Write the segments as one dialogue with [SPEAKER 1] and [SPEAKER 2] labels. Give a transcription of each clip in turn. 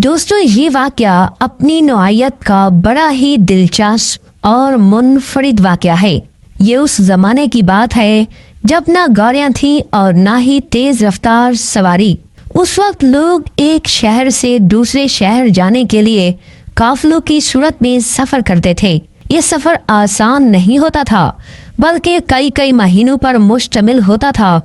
[SPEAKER 1] दोस्तों, ये वाक़या अपनी नौआयत का बड़ा ही दिलचस्प और मुनफरिद वाक़या है। ये उस ज़माने की बात है जब ना गाड़ियाँ थीं और ना ही तेज़ रफ्तार सवारी। उस वक्त लोग एक शहर से दूसरे शहर जाने के लिए काफिलों की सूरत में सफ़र करते थे। ये सफ़र आसान नहीं होता था, बल्कि कई कई महीनों पर मुश्तमिल होता था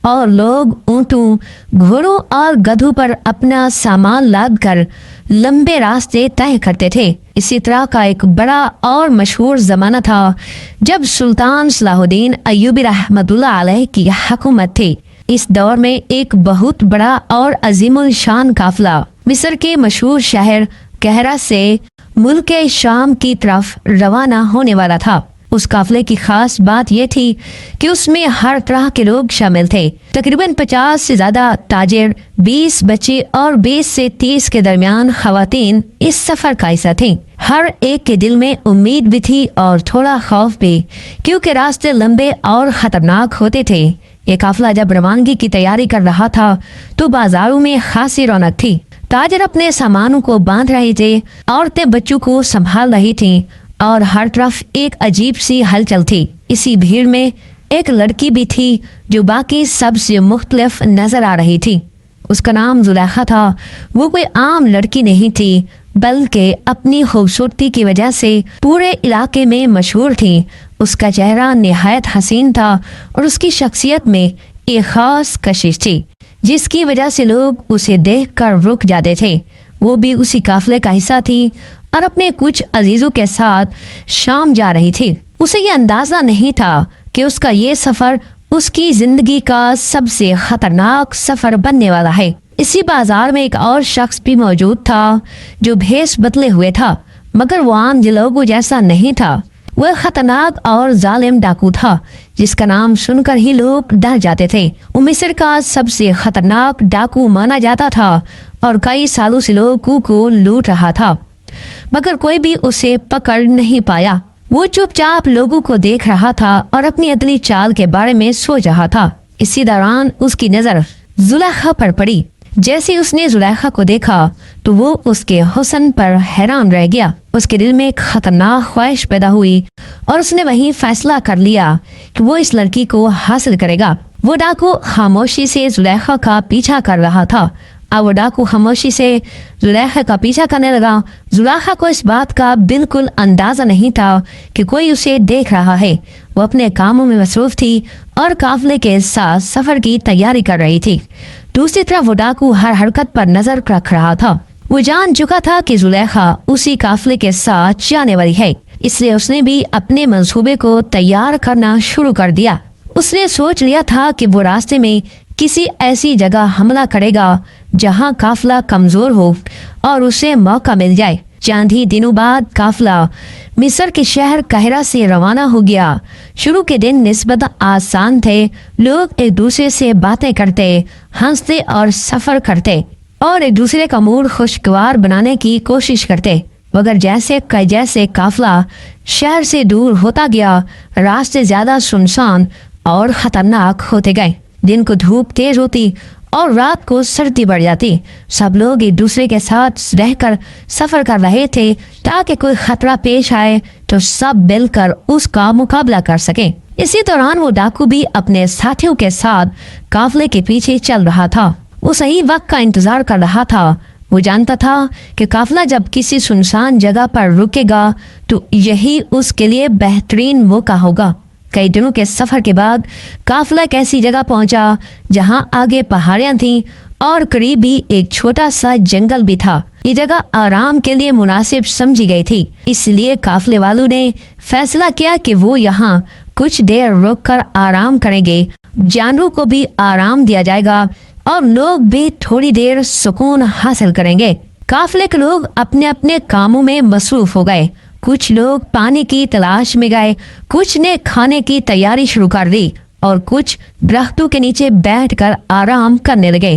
[SPEAKER 1] और लोग ऊँटों, घोड़ों और गधों पर अपना सामान लाद कर लंबे रास्ते तय करते थे। इसी तरह का एक बड़ा और मशहूर ज़माना था जब सुल्तान सलाहुद्दीन अय्यूबी रहमतुल्लाह अलैह की हुकूमत थी। इस दौर में एक बहुत बड़ा और अजीमुल शान काफिला मिस्र के मशहूर शहर कहरा से मुल्क शाम की तरफ रवाना होने वाला था। उस काफिले की खास बात यह थी कि उसमें हर तरह के लोग शामिल थे। तकरीबन 50 से ज्यादा ताजिर, 20 बच्चे और 20 से 30 के दरमियान खवातीन इस सफर का हिस्सा थीं। हर एक के दिल में उम्मीद भी थी और थोड़ा खौफ भी, क्योंकि रास्ते लंबे और खतरनाक होते थे। ये काफिला जब रवानगी की तैयारी कर रहा था तो बाजारों में खासी रौनक थी। ताजिर अपने सामानों को बांध रहे थे, औरतें बच्चों को संभाल रही थीं और हर तरफ एक अजीब सी हलचल थी। इसी भीड़ में एक लड़की भी थी जो बाकी सबसे मुख्तलिफ नजर आ रही थी। उसका नाम जुलेखा था। वो कोई आम लड़की नहीं थी, बल्कि अपनी खूबसूरती की वजह से पूरे इलाके में मशहूर थी। उसका चेहरा निहायत हसीन था और उसकी शख्सियत में एक खास कशिश थी, जिसकी वजह से लोग उसे देखकर रुक जाते थे। वो भी उसी काफिले का हिस्सा थी और अपने कुछ अजीजों के साथ शाम जा रही थी। उसे ये अंदाजा नहीं था कि उसका ये सफर उसकी जिंदगी का सबसे खतरनाक सफर बनने वाला है। इसी बाजार में एक और शख्स भी मौजूद था जो भेष बदले हुए था, मगर वो आम लोगों जैसा नहीं था। वह खतरनाक और जालिम डाकू था जिसका नाम सुनकर ही लोग डर जाते थे। वो मिस्र का सबसे खतरनाक डाकू माना जाता था और कई सालों से लोगों को लूट रहा था, मगर कोई भी उसे पकड़ नहीं पाया। वो चुपचाप लोगों को देख रहा था और अपनी अगली चाल के बारे में सोच रहा था। इसी दौरान उसकी नजर जुलेखा पर पड़ी। जैसे उसने जुलेखा को देखा तो वो उसके हुस्न पर हैरान रह गया। उसके दिल में एक खतरनाक ख्वाहिश पैदा हुई और उसने वही फैसला कर लिया कि वो इस लड़की को हासिल करेगा। वो डाकू खामोशी से जुलेखा का पीछा कर रहा था। अब वो डाकू खामोशी से जुलेखा का पीछा करने लगा। जुलेखा को इस बात का बिल्कुल अंदाजा नहीं था कि कोई उसे देख रहा है। वो अपने कामों में मसरूफ थी और काफिले के साथ सफर की तैयारी कर रही थी। दूसरी तरफ वो डाकू हर हरकत पर नजर रख रहा था। वो जान चुका था कि जुलेखा उसी काफिले के साथ जाने वाली है, इसलिए उसने भी अपने मंसूबे को तैयार करना शुरू कर दिया। उसने सोच लिया था कि वो रास्ते में किसी ऐसी जगह हमला करेगा जहां काफिला कमजोर हो और उसे मौका मिल जाए। चंद ही दिनों बाद काफिला मिस्र के शहर काहिरा से रवाना हो गया। शुरू के दिन निस्बत आसान थे। लोग एक दूसरे से बातें करते, हंसते और सफर करते और एक दूसरे का मूड खुशगवार बनाने की कोशिश करते। मगर जैसे काफिला शहर से दूर होता गया, रास्ते ज्यादा सुनसान और खतरनाक होते गए। दिन को धूप तेज होती और रात को सर्दी बढ़ जाती। सब लोग एक दूसरे के साथ रहकर सफर कर रहे थे ताकि कोई खतरा पेश आए तो सब मिलकर उसका मुकाबला कर सके। इसी दौरान वो डाकू भी अपने साथियों के साथ काफिले के पीछे चल रहा था। वो सही वक्त का इंतजार कर रहा था। वो जानता था कि काफिला जब किसी सुनसान जगह पर रुकेगा तो यही उसके लिए बेहतरीन मौका होगा। कई दिनों के सफर के बाद काफिला एक ऐसी जगह पहुंचा जहां आगे पहाड़ियां थीं और करीब ही एक छोटा सा जंगल भी था। ये जगह आराम के लिए मुनासिब समझी गई थी, इसलिए काफिले वालों ने फैसला किया कि वो यहाँ कुछ देर रुककर आराम करेंगे। जानवरों को भी आराम दिया जाएगा और लोग भी थोड़ी देर सुकून हासिल करेंगे। काफिले के लोग अपने अपने कामों में मसरूफ हो गए। कुछ लोग पानी की तलाश में गए, कुछ ने खाने की तैयारी शुरू कर दी और कुछ दरख्तों के नीचे बैठकर आराम करने लगे।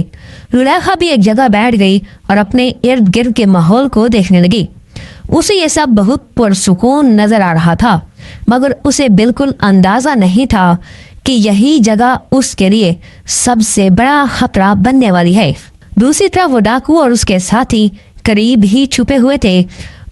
[SPEAKER 1] जुलेखा भी एक जगह बैठ गई और अपने इर्द गिर्द के माहौल को देखने लगी। उसे ये सब बहुत पुरसुकून नजर आ रहा था, मगर उसे बिल्कुल अंदाजा नहीं था कि यही जगह उसके लिए सबसे बड़ा खतरा बनने वाली है। दूसरी तरफ वो डाकू और उसके साथी करीब ही छुपे हुए थे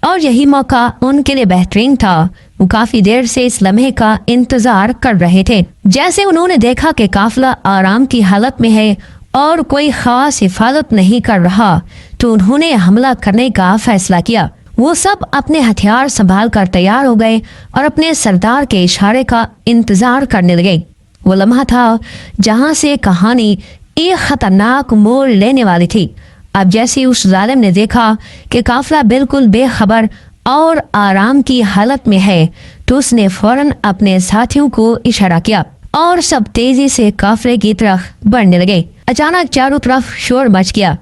[SPEAKER 1] और यही मौका उनके लिए बेहतरीन था। वो काफी देर से इस लम्हे का इंतजार कर रहे थे। जैसे उन्होंने देखा कि काफिला आराम की हालत में है और कोई खास हिफाजत नहीं कर रहा, तो उन्होंने हमला करने का फैसला किया। वो सब अपने हथियार संभाल कर तैयार हो गए और अपने सरदार के इशारे का इंतजार करने लगे। वो लम्हा था जहां से कहानी एक खतरनाक मोड़ लेने वाली थी। अब जैसे उस जालिम ने देखा कि काफिला बिल्कुल बेखबर और आराम की हालत में है, तो उसने फौरन अपने साथियों को इशारा किया और सब तेजी से काफिले की तरफ बढ़ने लगे। अचानक चारों तरफ शोर मच गया।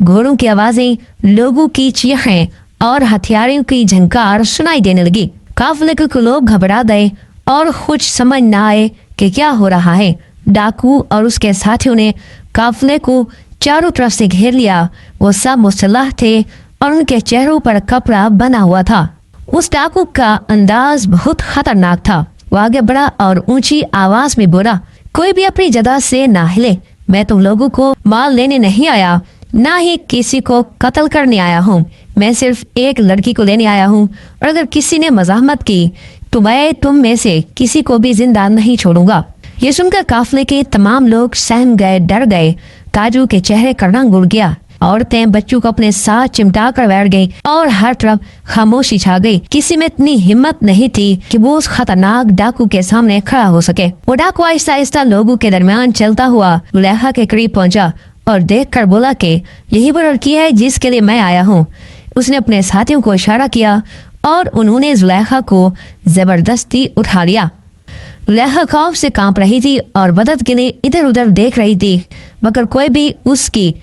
[SPEAKER 1] घोड़ों की आवाजें, लोगों की चीखें और हथियारों की झंकार सुनाई देने लगी। काफिले के लोग घबरा गए और कुछ समझ न आए कि क्या हो रहा है। डाकू और उसके साथियों ने काफिले को चारों तरफ से घेर लिया। वो सब मुसल्लह थे और उनके चेहरों पर कपड़ा बना हुआ था। उस डाकू का अंदाज बहुत खतरनाक था। वो आगे बढ़ा और ऊंची आवाज में बोला, कोई भी अपनी जगह से ना हिले। मैं तुम लोगों को माल लेने नहीं आया, ना ही किसी को कत्ल करने आया हूँ। मैं सिर्फ एक लड़की को लेने आया हूँ और अगर किसी ने मज़ाहमत की तो मैं तुम में से किसी को भी जिंदा नहीं छोड़ूंगा। ये सुनकर काफिले के तमाम लोग सहम गए, डर गए। ताजू के चेहरे का रंग उड़ गया। औरतें बच्चों को अपने साथ चिमटा कर बैठ गई और हर तरफ खामोशी छा गई। किसी में इतनी हिम्मत नहीं थी कि वो उस खतरनाक डाकू के सामने खड़ा हो सके। वो डाकू आहिस्ता आहिस्ता लोगों के दरमियान चलता हुआ जुलेखा के करीब पहुंचा और देखकर बोला कि यही वो लड़की है जिसके लिए मैं आया हूँ। उसने अपने साथियों को इशारा किया और उन्होंने जुलेखा को जबरदस्ती उठा लिया। जुलेखा खौफ से कांप रही थी और मदद के लिए इधर उधर देख रही थी, मगर कोई भी उसकी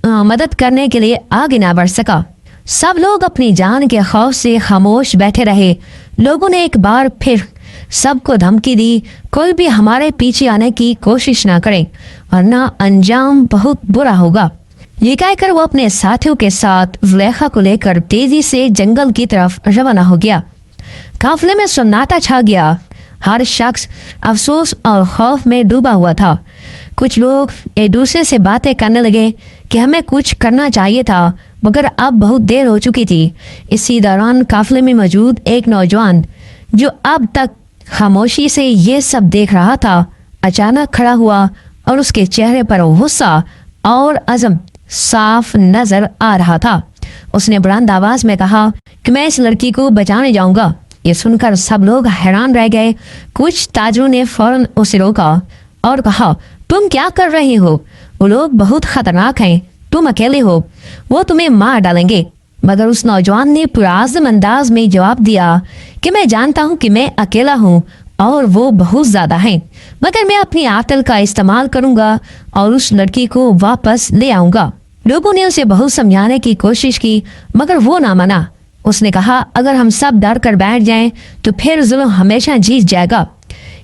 [SPEAKER 1] मदद करने के लिए आगे ना बढ़ सका। सब लोग अपनी जान के खौफ से खामोश बैठे रहे। लोगों ने एक बार फिर सबको धमकी दी, कोई भी हमारे पीछे आने की कोशिश ना करे वरना अंजाम बहुत बुरा होगा। ये कहकर वो अपने साथियों के साथ जुलेखा को लेकर तेजी से जंगल की तरफ रवाना हो गया। काफिले में सन्नाटा छा गया। हर शख्स अफसोस और खौफ में डूबा हुआ था। कुछ लोग एक दूसरे से बातें करने लगे कि हमें कुछ करना चाहिए था, मगर अब बहुत देर हो चुकी थी। इसी दौरान काफिले में मौजूद एक नौजवान जो अब तक खामोशी से ये सब देख रहा था, अचानक खड़ा हुआ और उसके चेहरे पर गुस्सा और अज़म साफ नजर आ रहा था। उसने बुलंद आवाज में कहा कि मैं इस लड़की को बचाने जाऊंगा। ये सुनकर सब लोग हैरान रह गए। कुछ ताजरों ने फौरन उसे रोका और कहा, तुम क्या कर रही हो? वो लोग बहुत खतरनाक हैं, तुम अकेले हो, वो तुम्हें मार डालेंगे। मगर उस नौजवान ने पुराज़म अंदाज में जवाब दिया कि मैं जानता हूँ कि मैं अकेला हूँ और वो बहुत ज्यादा हैं, मगर मैं अपनी आतल का इस्तेमाल करूंगा और उस लड़की को वापस ले आऊंगा। लोगों ने उसे बहुत समझाने की कोशिश की, मगर वो ना माना। उसने कहा, अगर हम सब डर कर बैठ जाएं तो फिर जुल्म हमेशा जीत जाएगा।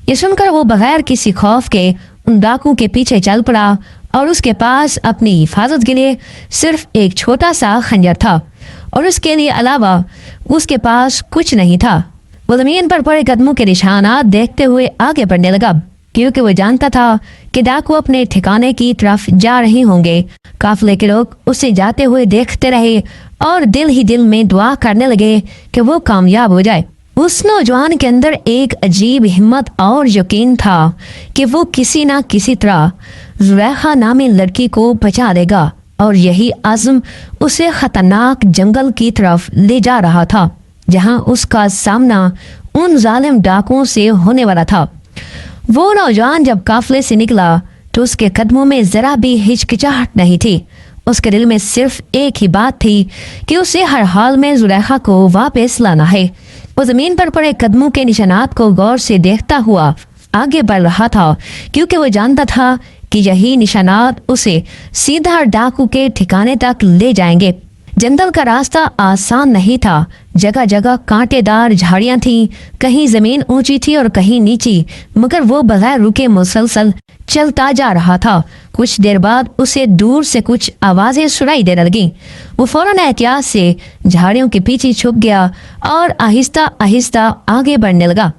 [SPEAKER 1] ये सुनकर वो बगैर किसी खौफ के उन डाकू के पीछे चल पड़ा और उसके पास अपनी हिफाजत के लिए सिर्फ एक छोटा सा खंजर था और उसके लिए अलावा उसके पास कुछ नहीं था। वो जमीन पर पड़े कदमों के निशानात देखते हुए आगे बढ़ने लगा, क्योंकि वो जानता था कि डाकू अपने ठिकाने की तरफ जा रहे होंगे। काफिले के लोग उसे जाते हुए देखते रहे और दिल ही दिल में दुआ करने लगे कि वो कामयाब हो जाए। उस नौजवान के अंदर एक अजीब हिम्मत और यकीन था कि वो किसी ना किसी तरह जुलेखा नामी लड़की को बचा देगा और यही आज़म उसे खतरनाक जंगल की तरफ ले जा रहा था, जहां उसका सामना उन जालिम डाकुओं से होने वाला था। वो नौजवान जब काफिले से निकला तो उसके कदमों में जरा भी हिचकिचाहट नहीं थी। उसके दिल में सिर्फ एक ही बात थी कि उसे हर हाल में जुलेखा को वापस लाना है। वो जमीन पर पड़े कदमों के निशानात को गौर से देखता हुआ आगे बढ़ रहा था, क्योंकि वो जानता था कि यही निशानात उसे सीधा डाकू के ठिकाने तक ले जाएंगे। जंगल का रास्ता आसान नहीं था। जगह जगह कांटेदार झाड़ियां थीं, कहीं जमीन ऊंची थी और कहीं नीची, मगर वो बगैर रुके मुसलसल चलता जा रहा था। कुछ देर बाद उसे दूर से कुछ आवाजें सुनाई देने लगी। वो फौरन एहतियात से झाड़ियों के पीछे छुप गया और आहिस्ता आहिस्ता आगे बढ़ने लगा।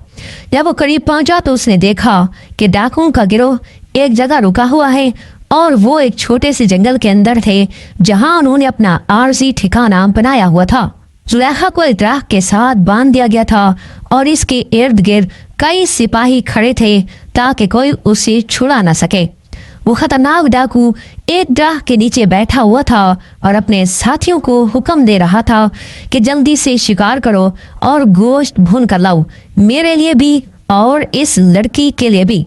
[SPEAKER 1] जब वो करीब पहुंचा तो उसने देखा कि डाकुओं का गिरोह एक जगह रुका हुआ है और वो एक छोटे से जंगल के अंदर थे जहां उन्होंने अपना आरजी ठिकाना बनाया हुआ था। जुलेखा को एक दरख्त के साथ बांध दिया गया था और इसके इर्द गिर्द कई सिपाही खड़े थे ताकि कोई उसे छुड़ा न सके। वो खतरनाक डाकू एक दरख्त के नीचे बैठा हुआ था और अपने साथियों को हुक्म दे रहा था कि जल्दी से शिकार करो और गोश्त भून कर लाओ, मेरे लिए भी और इस लड़की के लिए भी।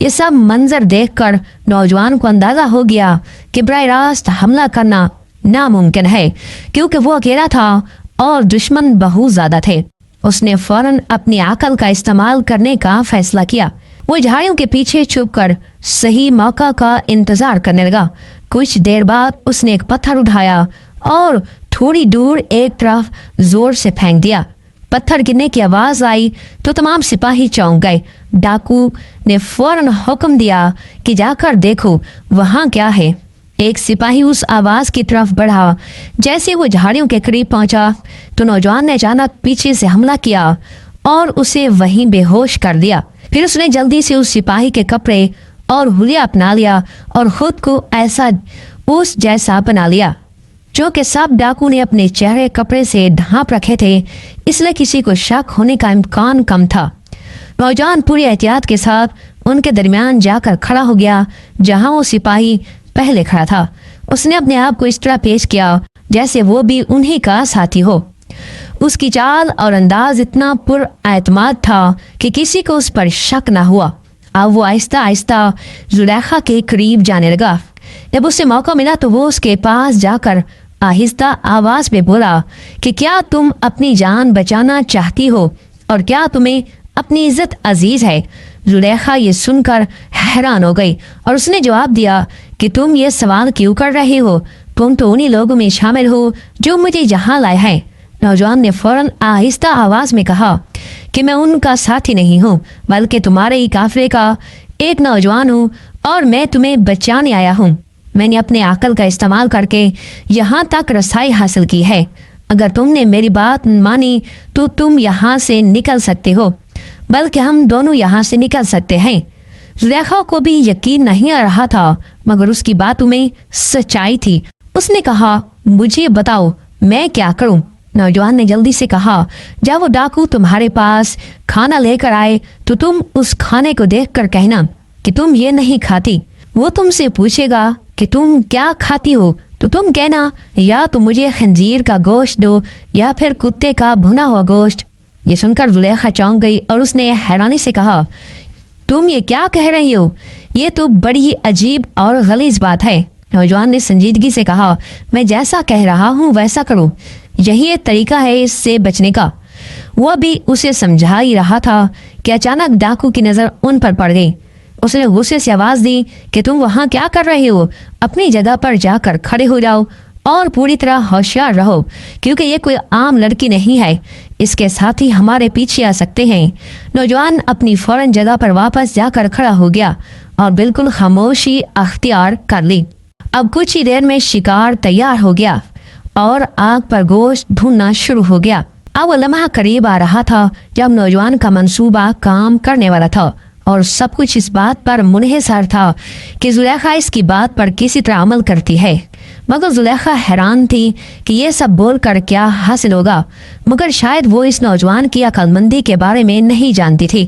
[SPEAKER 1] ये सब मंजर देखकर नौजवान को अंदाजा हो गया कि बराह रास्त हमला करना नामुमकिन है, क्योंकि वो अकेला था और दुश्मन बहुत ज्यादा थे। उसने फौरन अपनी अकल का इस्तेमाल करने का फैसला किया। वो झाड़ियों के पीछे छुपकर सही मौका का इंतजार करने लगा। कुछ देर बाद उसने एक पत्थर उठाया और थोड़ी दूर एक तरफ जोर से फेंक दिया। पत्थर गिरने की आवाज आई तो तमाम सिपाही चौंक गए। डाकू ने फौरन हुक्म दिया कि जाकर देखो वहां क्या है। एक सिपाही उस आवाज की तरफ बढ़ा। जैसे वो झाड़ियों के करीब पहुंचा तो नौजवान ने अचानक पीछे से हमला किया और उसे वहीं बेहोश कर दिया। फिर उसने जल्दी से उस सिपाही के कपड़े और हुलिया अपना लिया और खुद को ऐसा उस जैसा बना लिया जो कि सब डाकू ने अपने चेहरे कपड़े से ढांप रखे थे, इसलिए किसी को शक होने का इम्कान कम था। नौजवान पूरी एहतियात के साथ उनके दरमियान जाकर खड़ा हो गया जहां वो सिपाही पहले खड़ा था। उसने अपने आप को इस तरह पेश किया जैसे वो भी उन्हीं का साथी हो। उसकी चाल और अंदाज इतना पुरएतमाद था कि किसी को उस पर शक न हुआ। अब वो आहिस्ता आहिस्ता जुलेखा के करीब जाने लगा। जब उसे मौका मिला तो वो उसके पास जाकर आहिस्ता आवाज में बोला कि क्या तुम अपनी जान बचाना चाहती हो और क्या तुम्हें अपनी इज्जत अजीज है। जुलेखा ये सुनकर हैरान हो गई और उसने जवाब दिया कि तुम ये सवाल क्यों कर रहे हो, तुम तो उन्हीं लोगों में शामिल हो जो मुझे यहाँ लाए हैं। नौजवान ने फौरन आहिस्ता आवाज में कहा कि मैं उनका साथी नहीं हूँ बल्कि तुम्हारे ही काफिले का एक नौजवान हूँ और मैं तुम्हें बचाने आया हूँ। मैंने अपने अकल का इस्तेमाल करके यहाँ तक रसाई हासिल की है। अगर तुमने मेरी बात मानी तो तुम यहाँ से निकल सकते हो, बल्कि हम दोनों यहाँ से निकल सकते हैं। जुलेखा को भी यकीन नहीं आ रहा था मगर उसकी बातों में सच्चाई थी। उसने कहा मुझे बताओ मैं क्या करूं। नौजवान ने जल्दी से कहा जब वो डाकू तुम्हारे पास खाना लेकर आए तो तुम उस खाने को देखकर कहना कि तुम ये नहीं खाती। वो तुमसे पूछेगा कि तुम क्या खाती हो तो तुम कहना या तो मुझे खंजीर का गोश्त दो या फिर कुत्ते का भुना हुआ गोश्त। ये सुनकर जुलेखा चौंक गई और उसने हैरानी से कहा तुम ये क्या कह रही हो, ये तो बड़ी ही अजीब और गलीज बात है। नौजवान ने संजीदगी से कहा मैं जैसा कह रहा हूँ वैसा करो, यही एक तरीका है इससे बचने का। वह भी उसे समझा ही रहा था कि अचानक डाकू की नजर उन पर पड़ गई। उसने गुस्से से आवाज दी कि तुम वहां क्या कर रहे हो, अपनी जगह पर जाकर खड़े हो जाओ और पूरी तरह होशियार रहो क्योंकि ये कोई आम लड़की नहीं है, इसके साथ ही हमारे पीछे आ सकते हैं। नौजवान अपनी फौरन जगह पर वापस जाकर खड़ा हो गया और बिल्कुल खामोशी अख्तियार कर ली। अब कुछ ही देर में शिकार तैयार हो गया और आग पर गोश्त भूनना शुरू हो गया। अब वो लम्हा करीब आ रहा था जब नौजवान का मंसूबा काम करने वाला था और सब कुछ इस बात पर मुनहसर था कि जुलेखा इसकी बात पर किसी तरह अमल करती है। मगर जुलेखा हैरान थी कि ये सब बोलकर क्या हासिल होगा, मगर शायद वो इस नौजवान की अक्लमंदी के बारे में नहीं जानती थी।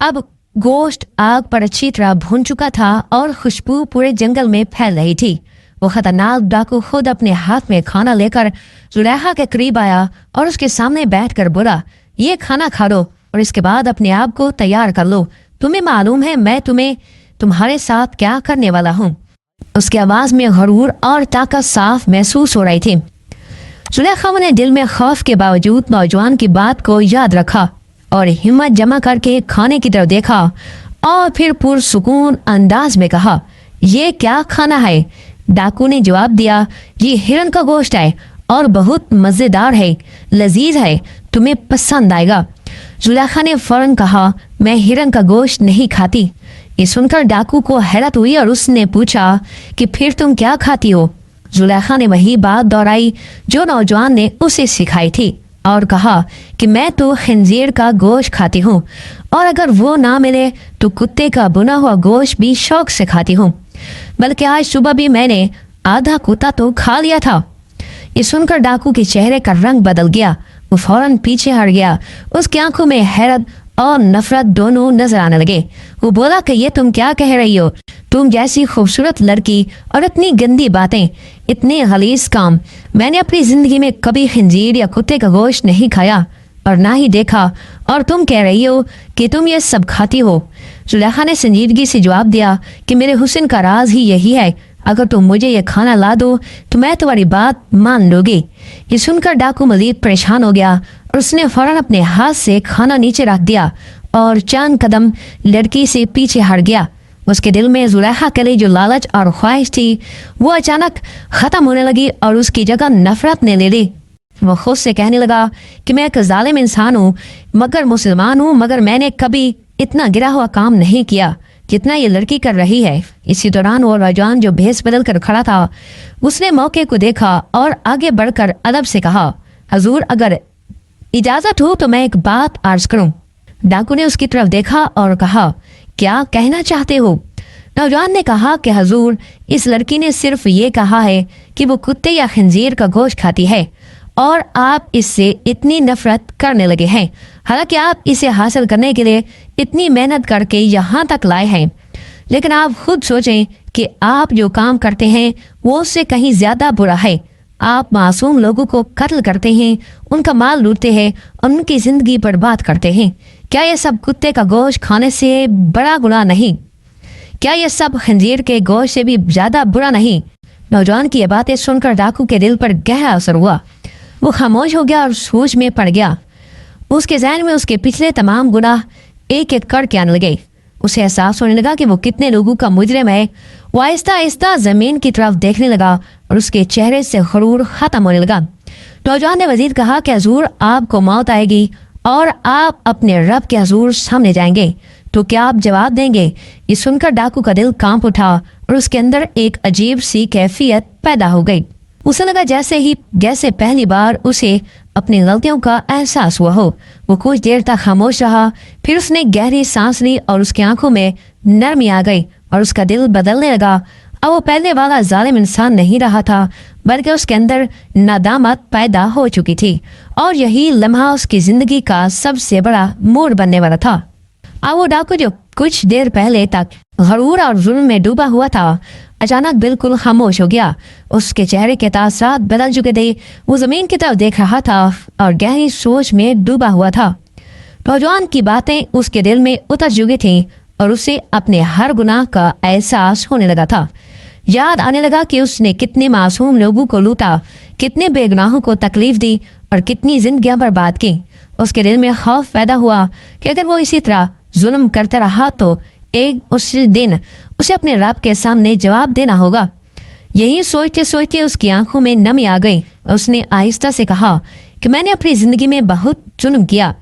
[SPEAKER 1] अब गोश्त आग पर अच्छी तरह भून चुका था और खुशबू पूरे जंगल में फैल रही थी। वो खतरनाक डाकू खुद अपने हाथ में खाना लेकर जुलेखा के करीब आया और उसके सामने बैठकर बोला ये खाना खा लो और इसके बाद अपने आप को तैयार कर लो। तुम्हें मालूम है मैं तुम्हारे साथ क्या करने वाला हूँ। उसकी आवाज में गरूर और ताकत साफ महसूस हो रही थी। जुलेखा ने दिल में खौफ के बावजूद नौजवान की बात को याद रखा और हिम्मत जमा करके खाने की तरफ देखा और फिर पुरसुकून अंदाज में कहा ये क्या खाना है। डाकू ने जवाब दिया ये हिरन का गोश्त है और बहुत मजेदार है, लजीज है, तुम्हें पसंद आएगा। जुलेखा ने फौरन कहा मैं हिरन का गोश्त नहीं खाती। ये सुनकर डाकू को हैरत हुई और उसने पूछा कि फिर तुम क्या खाती हो। जुलेखा ने वही बात दोहराई जो नौजवान ने उसे सिखाई थी। और कहा कि मैं तो खंजीर का गोश्त खाती हूँ और अगर वो ना मिले तो कुत्ते का बुना हुआ गोश्त भी शौक से खाती हूँ, बल्कि आज सुबह भी मैंने आधा कुत्ता तो खा लिया था। ये सुनकर डाकू के चेहरे का रंग बदल गया। वो फौरन पीछे हट गया। उसकी आंखों में हैरत और नफरत दोनों नजर आने लगे। वो बोला कि ये तुम क्या कह रही हो? तुम जैसी खूबसूरत लड़की और इतनी गंदी बातें, इतने गलीज काम मैंने अपनी जिंदगी में कभी खंजीर या कुत्ते का गोश्त नहीं खाया और ना ही देखा, और तुम कह रही हो कि तुम ये सब खाती हो। जुलेखा ने संजीदगी से जवाब दिया कि मेरे हुस्न का राज ही यही है, अगर तुम मुझे ये खाना ला दो तो मैं तुम्हारी बात मान लूंगी। ये सुनकर डाकू मजीद परेशान हो गया और उसने फौरन अपने हाथ से खाना नीचे रख दिया और चंद कदम लड़की से पीछे हट गया। उसके दिल में जुलेखा के लिए जो लालच और ख्वाहिश थी वो अचानक खत्म होने लगी और उसकी जगह नफरत ने ले ली। वो खुद से कहने लगा कि मैं एक जालिम इंसान हूँ, मगर मुसलमान हूँ, मगर मैंने कभी इतना गिरा हुआ काम नहीं किया जितना ये लड़की कर रही है। इसी दौरान वो नौजवान जो भेस बदल कर खड़ा था, उसने मौके को देखा और आगे बढ़कर अदब से कहा, हजूर अगर इजाजत हो तो मैं एक बात अर्ज करूं। डाकू ने उसकी तरफ देखा और कहा, क्या कहना चाहते हो? नौजवान ने कहा कि हजूर, इस लड़की ने सिर्फ ये कहा है कि वो कुत्ते या खंजीर का गोश्त खाती है और आप इससे इतनी नफरत करने लगे हैं, हालांकि आप इसे हासिल करने के लिए इतनी मेहनत करके यहाँ तक लाए हैं। लेकिन आप खुद सोचें कि आप जो काम करते हैं वो उससे कहीं ज्यादा बुरा है। आप मासूम लोगों को कत्ल करते हैं, उनका माल लूटते हैं और उनकी जिंदगी बर्बाद करते हैं। क्या ये सब कुत्ते का गोश्त खाने से बड़ा गुनाह नहीं? क्या ये सब खंजीर के गोश्त से भी ज्यादा बुरा नहीं? नौजवान की ये बातें सुनकर डाकू के दिल पर गहरा असर हुआ। वो खामोश हो गया और सोच में पड़ गया। उसके ज़हन में उसके पिछले तमाम गुनाह एक एक करके आने लगे। उसे एहसास होने लगा कि वो कितने लोगों का मुजरिम है। वो आहिस्ता आहिस्ता जमीन की तरफ देखने लगा और उसके चेहरे से गुरूर खत्म होने लगा। नौजवान ने मजीद कहा कि हजूर, आपको मौत आएगी और आप अपने रब के हजूर सामने जाएंगे, तो क्या आप जवाब देंगे? ये सुनकर डाकू का दिल कांप उठा और उसके अंदर एक अजीब सी कैफियत पैदा हो गई। उसे लगा जैसे पहली बार उसे अपनी गलतियों का एहसास हुआ हो। वो कुछ देर तक खामोश रहा, फिर उसने गहरी सांस ली और उसकी आंखों में नरमी आ गई और उसका दिल बदलने लगा। अब वो पहले वाला जालिम इंसान नहीं रहा था, बल्कि उसके अंदर नादामत पैदा हो चुकी थी और यही लम्हा उसकी जिंदगी का सबसे बड़ा मोड़ बनने वाला था। अब वो डाकू जो कुछ देर पहले तक गरूर और जुल्म में डूबा हुआ था, अचानक बिल्कुल खामोश हो गया। उसके चेहरे के तासरात बदल चुके थे। वो जमीन की तरफ देख रहा था और गहरी सोच में डूबा हुआ था। नौजवान की बातें उसके दिल में उतर चुकी थीं और उसे अपने हर गुनाह का एहसास होने लगा था। याद आने लगा कि उसने कितने मासूम लोगों को लूटा, कितने बेगुनाहों को तकलीफ दी और कितनी जिंदगियां बर्बाद की। उसके दिल में खौफ पैदा हुआ कि अगर वो इसी तरह जुल्म करता रहा तो एक उस दिन उसे अपने रब के सामने जवाब देना होगा। यही सोचते सोचते उसकी आंखों में नमी आ गई। उसने आहिस्ता से कहा कि मैंने अपनी जिंदगी में बहुत जुल्म किया,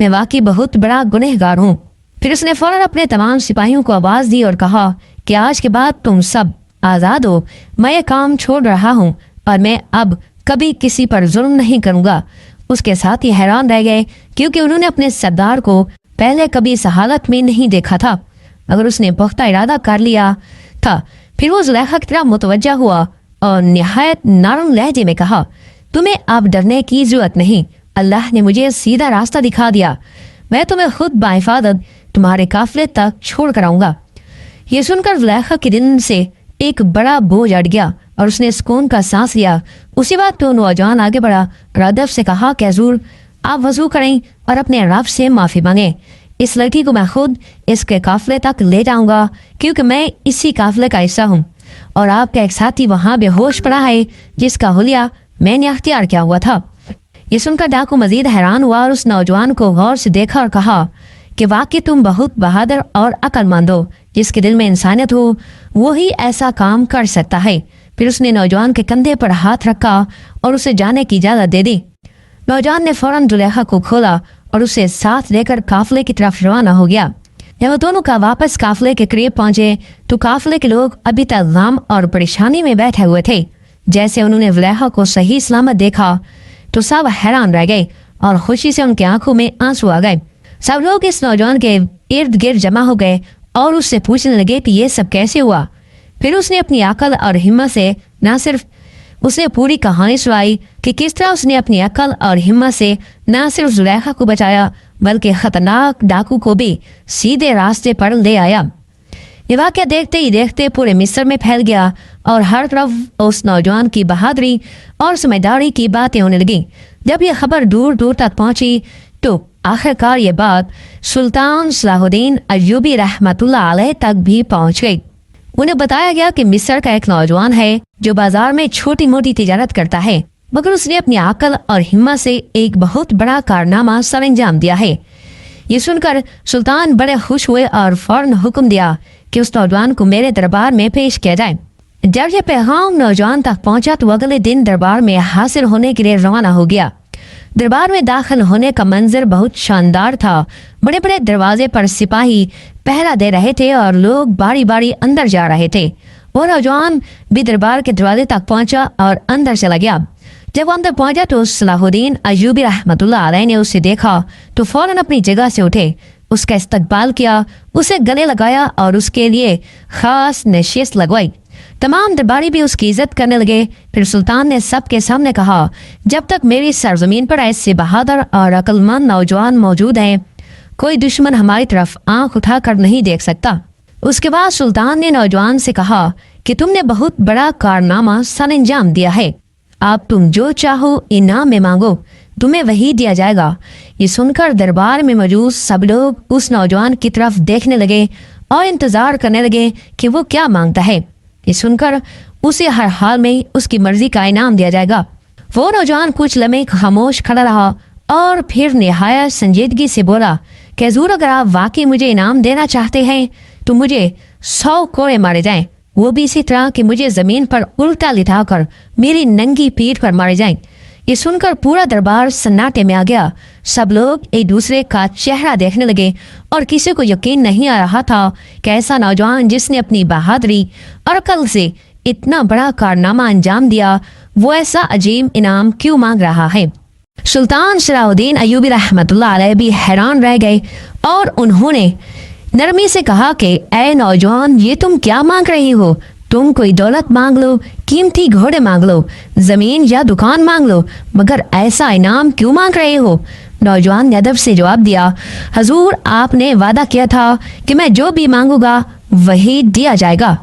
[SPEAKER 1] मैं वाकई बहुत बड़ा गुनहगार हूँ। फिर उसने फौरन अपने तमाम सिपाहियों को आवाज दी और कहा कि आज के बाद तुम सब आजाद हो, मैं ये काम छोड़ रहा हूँ और मैं अब कभी किसी पर जुल्म नहीं करूँगा। उसके साथ ही हैरान रह गए क्योंकि उन्होंने अपने सरदार को पहले कभी इस हालत में नहीं देखा था। अगर उसने पुख्ता इरादा कर लिया था। फिर वो जुलेखा की तरफ मुतवज्जा हुआ और निहायत नरम लहजे में कहा, तुम्हें अब डरने की जरूरत नहीं, अल्लाह ने मुझे सीधा रास्ता दिखा दिया, मैं तुम्हें खुद बाहिफाजत तुम्हारे काफिले तक छोड़ कर आऊंगा। ये सुनकर जुलेखा के दिल से एक बड़ा बोझ अट गया और उसने सुकून का सांस लिया। उसी बात पे नौजवान आगे बढ़ा और अदब से कहा कि हुजूर, आप वजू करें और अपने रब से माफी मांगे। इस लड़की को मैं खुद इसके काफिले तक ले जाऊंगा क्योंकि मैं इसी काफिले का हिस्सा हूँ और आपका एक साथी वहां बेहोश पड़ा है जिसका हुलिया मैंने अख्तियार किया हुआ था। ये सुनकर डाकू मजीद हैरान हुआ और उस नौजवान को गौर से देखा और कहा कि वाकई तुम बहुत बहादुर और अक्लमंद हो, जिसके दिल में इंसानियत हो वही ऐसा काम कर सकता है। फिर उसने नौजवान के कंधे पर हाथ रखा और उसे जाने की इजाजत दे दी। नौजवान ने फौरन जुलेखा को खोला और उसे साथ लेकर काफिले की तरफ रवाना हो गया। जब वो दोनों का वापस काफिले के करीब पहुंचे तो काफिले के लोग अभी तक गम और परेशानी में बैठे हुए थे। जैसे उन्होंने जुलेखा को सही सलामत देखा तो सब हैरान रह गए और खुशी से उनकी आंखों में आंसू आ गए। सब लोग इस नौजवान के इर्द गिर्द जमा हो गए और उससे पूछने लगे कि ये सब कैसे हुआ। फिर उसने अपनी अकल और हिम्मत से न सिर्फ उसने पूरी कहानी सुनाई कि किस तरह उसने अपनी अकल और हिम्मत से न सिर्फ जुलेखा को बचाया बल्कि खतरनाक डाकू को भी सीधे रास्ते पर ले आया। ये वाक़या देखते ही देखते पूरे मिस्र में फैल गया और हर तरफ उस नौजवान की बहादुरी और समझदारी की बातें होने लगी। जब यह खबर दूर दूर तक पहुंची तो आखिरकार ये बात सुल्तान सलाहुद्दीन अय्यूबी रहमतुल्लाह अलैह तक भी पहुंच गई। उन्हें बताया गया कि मिस्र का एक नौजवान है जो बाजार में छोटी मोटी तिजारत करता है, मगर उसने अपनी अकल और हिम्मत से एक बहुत बड़ा कारनामा सर अंजाम दिया है। ये सुनकर सुल्तान बड़े खुश हुए और फौरन हुक्म दिया कि उस नौजवान को मेरे दरबार में पेश किया जाए। जब यह पैगाम नौजवान तक पहुंचा तो अगले दिन दरबार में हाजिर होने के लिए रवाना हो गया। दरबार में दाखिल होने का मंजर बहुत शानदार था। बड़े बड़े दरवाजे पर सिपाही पहरा दे रहे थे और लोग बारी बारी अंदर जा रहे थे। वो नौजवान भी दरबार के दरवाजे तक पहुंचा और अंदर चला गया। जब वो अंदर पहुंचा तो सलाहुद्दीन अय्यूबी रहमतुल्लाह अलैह ने उसे देखा तो फौरन अपनी जगह से उठे, उसका इस्तकबाल किया, उसे गले लगाया और उसके लिए खास नशिस्त लगवाई। तमाम दरबारी भी उसकी इज्जत करने लगे। फिर सुल्तान ने सबके सामने कहा, जब तक मेरी सरजमीन पर ऐसे बहादुर और अक्लमंद नौजवान मौजूद हैं, कोई दुश्मन हमारी तरफ आंख उठाकर नहीं देख सकता। उसके बाद सुल्तान ने नौजवान से कहा कि तुमने बहुत बड़ा कारनामा सर अंजाम दिया है, आप तुम जो चाहो इनाम में मांगो, तुम्हें वही दिया जाएगा। ये सुनकर दरबार में मौजूद सब लोग उस नौजवान की तरफ देखने लगे और इंतजार करने लगे कि वो क्या मांगता है। ये सुनकर उसे हर हाल में उसकी मर्जी का इनाम दिया जाएगा। वो नौजवान कुछ लम्हे खामोश खड़ा रहा और फिर निहायत संजीदगी से बोला कि हुजूर, अगर आप वाकई मुझे इनाम देना चाहते हैं तो मुझे 100 कोड़े मारे जाएं, वो भी इसी तरह कि मुझे जमीन पर उल्टा लिटाकर मेरी नंगी पीठ पर मारे जाएं। ये सुनकर पूरा दरबार सन्नाटे में आ गया। सब लोग एक दूसरे का चेहरा देखने लगे और किसी को यकीन नहीं आ रहा था कि ऐसा नौजवान जिसने अपनी बहादुरी और अकल से इतना बड़ा कारनामा अंजाम दिया, वो ऐसा अजीब इनाम क्यों मांग रहा है। सुल्तान सलाहुद्दीन अय्यूबी रहमतुल्लाह अलैह भी हैरान रह गए और उन्होंने नरमी से कहा कि ऐ नौजवान, ये तुम क्या मांग रही हो? तुम कोई दौलत मांग लो, कीमती घोड़े मांग लो, जमीन या दुकान मांग लो, मगर ऐसा इनाम क्यों मांग रहे हो? नौजवान ने अदब से जवाब दिया, हुजूर, आपने वादा किया था कि मैं जो भी मांगूंगा वही दिया जाएगा।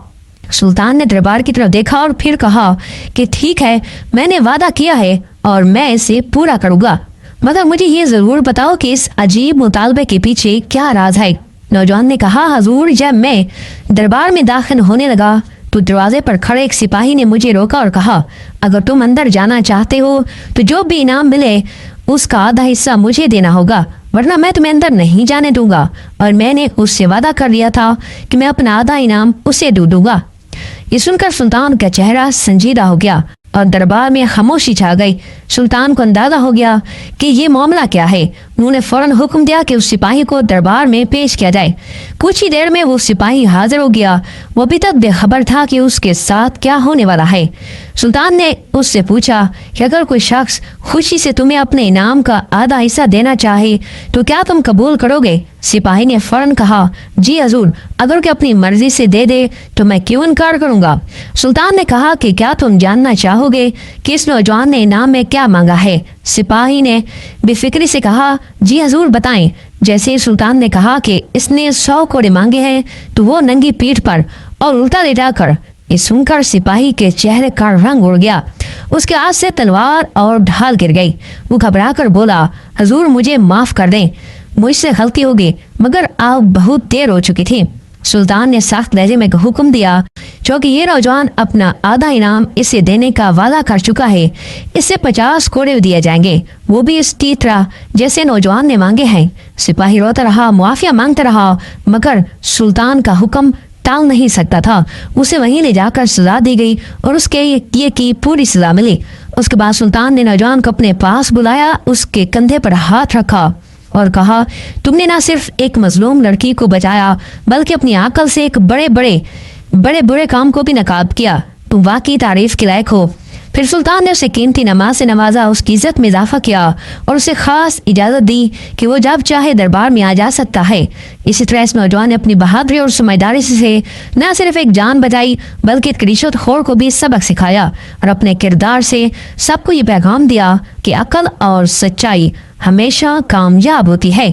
[SPEAKER 1] सुल्तान ने दरबार की तरफ देखा और फिर कहा कि ठीक है, मैंने वादा किया है और मैं इसे पूरा करूंगा, मगर मुझे ये जरूर बताओ कि इस अजीब मुतालबे के पीछे क्या राज है। नौजवान ने कहा, हुजूर, जब मैं दरबार में दाखिल होने लगा तो दरवाजे पर खड़े एक सिपाही ने मुझे रोका और कहा, अगर तुम अंदर जाना चाहते हो तो जो भी इनाम मिले उसका आधा हिस्सा मुझे देना होगा, वरना मैं तुम्हें अंदर नहीं जाने दूंगा। और मैंने उससे वादा कर लिया था कि मैं अपना आधा इनाम उसे दूंगा। ये सुनकर सुल्तान का चेहरा संजीदा हो गया और दरबार में खामोशी छा गई। सुल्तान को अंदाजा हो गया कि ये मामला क्या है। उन्होंने फौरन हुक्म दिया कि उस सिपाही को दरबार में पेश किया जाए। कुछ ही देर में वो सिपाही हाजिर हो गया। वो अभी तक बेखबर था कि उसके साथ क्या होने वाला है। सुल्तान ने उससे पूछा कि अगर कोई शख्स खुशी से तुम्हें अपने इनाम का आधा हिस्सा देना चाहे तो क्या तुम कबूल करोगे? सिपाही ने फौरन कहा, जी हजूर, अगर कोई अपनी मर्जी से दे दे तो मैं क्यों इनकार करूंगा। सुल्तान ने कहा कि क्या तुम जानना चाहोगे कि इस नौजवान ने इनाम में क्या मांगा है? सिपाही ने बेफिक्री से कहा, जी हजूर, बताएं। जैसे ही सुल्तान ने कहा कि इसने 100 कोड़े मांगे हैं तो वो नंगी पीठ पर और उल्टा लेटाकर, ये सुनकर सिपाही के चेहरे का रंग उड़ गया। उसके हाथ से तलवार और ढाल गिर गई। वो घबराकर बोला, हजूर, मुझे माफ कर दें, मुझसे गलती होगी, मगर आप बहुत देर हो चुकी थी। सुल्तान ने सख्त लहजे में हुक्म दिया, क्योंकि ये नौजवान अपना आधा इनाम इसे देने का वादा कर चुका है, इससे 50 कोड़े दिए जाएंगे, वो भी इस तरह जैसे नौजवान ने मांगे हैं। सिपाही रोता रहा, मुआफिया मांगता रहा, मगर सुल्तान का हुक्म टाल नहीं सकता था। उसे वहीं ले जाकर सजा दी गई और उसके ये की पूरी सजा मिली। उसके बाद सुल्तान ने नौजवान को अपने पास बुलाया, उसके कंधे पर हाथ रखा और कहा, तुमने ना सिर्फ एक मजलूम लड़की को बचाया बल्कि अपनी अकल से एक बड़े बुरे काम को भी नकाब किया। तुम वाकई तारीफ के लायक हो। پھر سلطان نے اسے قیمتی نماز سے نوازا، اس کی عزت میں اضافہ کیا اور اسے خاص اجازت دی کہ وہ جب چاہے دربار میں آ جا سکتا ہے۔ اسی طرح اس نوجوان نے اپنی بہادری اور سمجھداری سے نہ صرف ایک جان بچائی بلکہ ایک رشوت خور کو بھی سبق سکھایا اور اپنے کردار سے سب کو یہ پیغام دیا کہ عقل اور سچائی ہمیشہ کامیاب ہوتی ہے۔